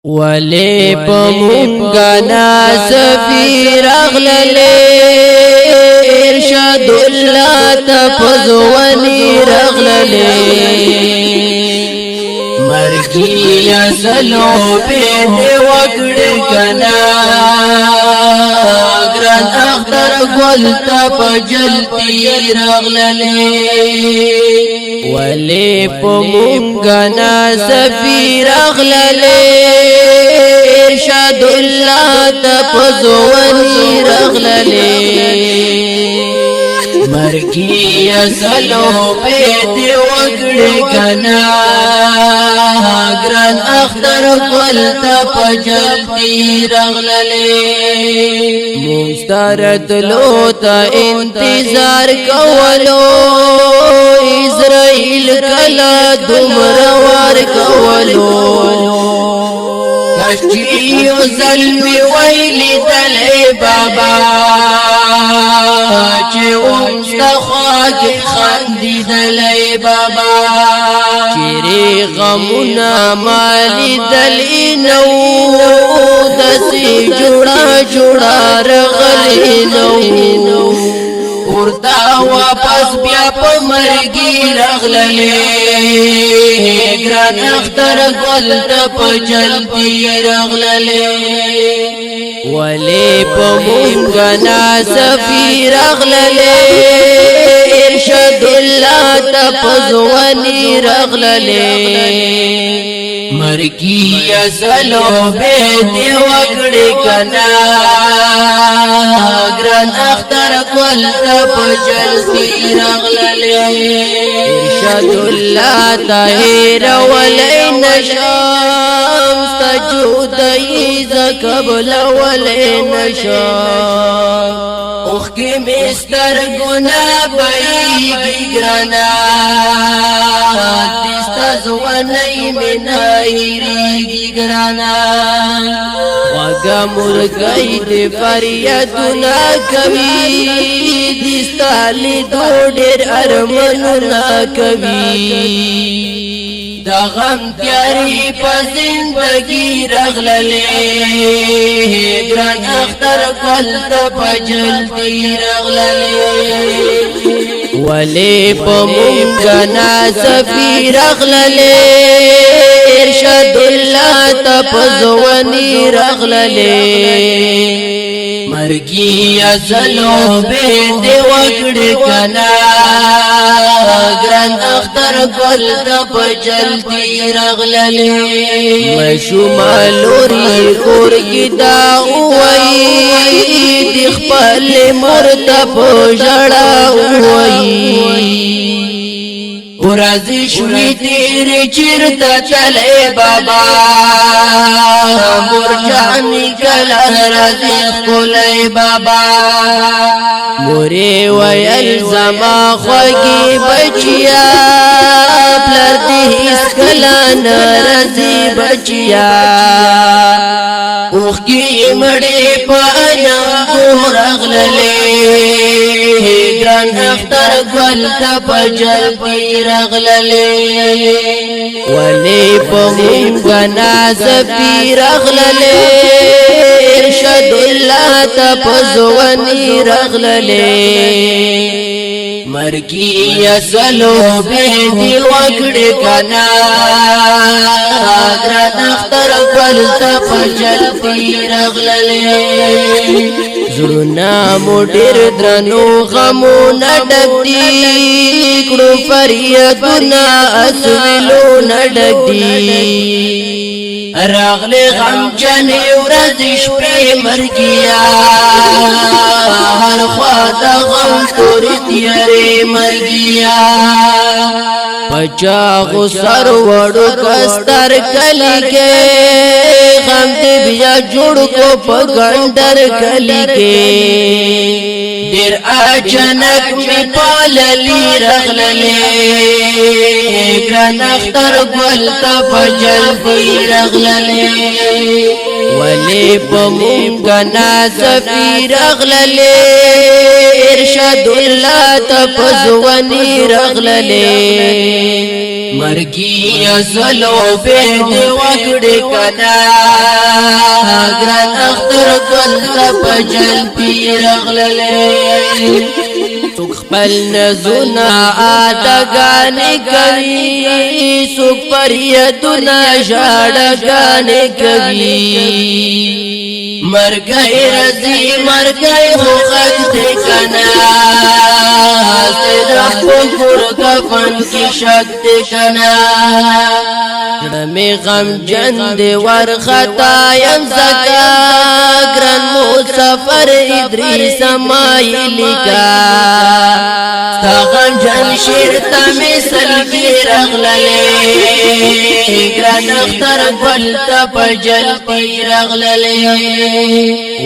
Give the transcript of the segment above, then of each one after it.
ولی پا مونگا ناسفی رغللی ارشاد اللہ تپزونی رغللی مرگی اصلو بید وکڑ کنا گران اختر گل تپجلتی رغللی ولی پا مونگا ناسفی رغللی ارشاد اللہ تپزونی رغللی مرگی اصلو بید وگڑ کنا گران اختر قل تپجلتی رغللی مسترد لوتا انتظار کولو اسرائیل کلا دمروار کولو کشیو ظلمی ویلی دلی بابا چه امستخوا کی خاندی دلی بابا چیری غمونا مالی دلی نو دسی جوڑا جوڑا رغلی نو ورتا واپس بیا پا مرگی رغللی گران اختر گل تپا جلتی رغللی ولی پا مونگا ناسفی رغللی ارشاد اللہ تپزونی رغللی مرگی اصلو بید وگڑ کنا گران اختر گل تپجلتی رغللی ارشاد اللہ تاہیر ولی نشام سجودی زکبل ولی نشام اخی مستر گنا بیگی گرانا دستا زوانی منائیری گرانا وگا مرگئی دی فریادونا کبی دستا لی دو دیر ارمنونا کبی دا غم تیاری پا زندگی رغللی گران اختر قل تپا جلتی رغللی ولی پا مونگا ناسفی رغللی ارشاد اللہ تپزونی رغللی مرگی اصلو بید وکڑ کنا گران اختر گل تپا جلتی رغللی مشمالوری کور کی داوئی دخپل مرتب جڑا ہوئی ورازی شوی تیر چرتا چلے بابا مرجانی کلا رازی خلے بابا موری ویل زما خوگی بچیا پلر دی اس کلا نرازی بچیا اوخ کی مڑی پانا رغللی گران اختر گل تپا جلتی رغللی ولی پا مونگا ناسفی رغللی ارشاد اللہ تپزونی رغللی مرگی اصلو بیدی وکڑ کنا گران اختر گل تپا جلتی رغللی زرنا موٹر درنو غمو نڈکتی کڑو فریادونا اسویلو نڈکتی راغلی غم جنی ورزش پی مرگیا ہر خواتا غم توری تیاری مرگیا پچا غسر وڑو کستر کلی کے غم دی بیا جوڑ کو پگندر کلی کے دیر اچانک می پاللی رغللی گران اختر گل تپا جلتی رغللی ولی پمونگا نازفی رغللی ارشاد اللہ تپزوانی رغللی مرگی ازلو بید وکڑی کنا گران اختر گل تپجل پی رغللی سوک خپل نزونا آدگانی کوي سوک پریدونا جاڑگانی کوي مرگئی رضی مرگئی خوخت دکنا سیدہ پکر کفن کی شک دکنا میں غم جند ور خطایم زکا گرن مسافر ادریس مایلی کا غم جن شیرتا مثل کی رغللی گرن اختر گلتا پجل پی رغللی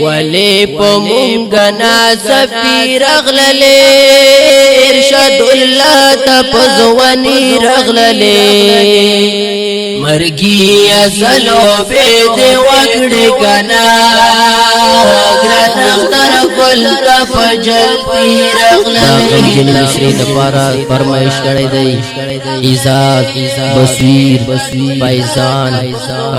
ولی پمونگا نازفی رغللی ارشاد اللہ تپزوانی رغللی مرگی ازلو بید وکڑی کنا گران اختر گل تپجل پی رغللی جن مصری دپارا فرمائش کردے دی ایزاد بصیر فیضان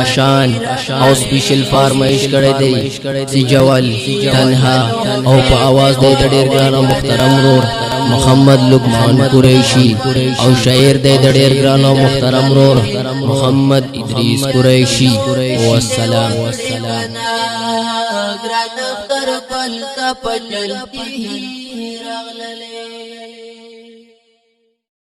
اشان او سپیشل فرمائش کردے دی سجول تنہا او پا آواز دے دڑیر گرانا محترم رور محمد لقمان قریشی او شعر دے دڑیر گرانا محترم رور محمد ادریس قریشی والسلام گران اختر گل تپجل پی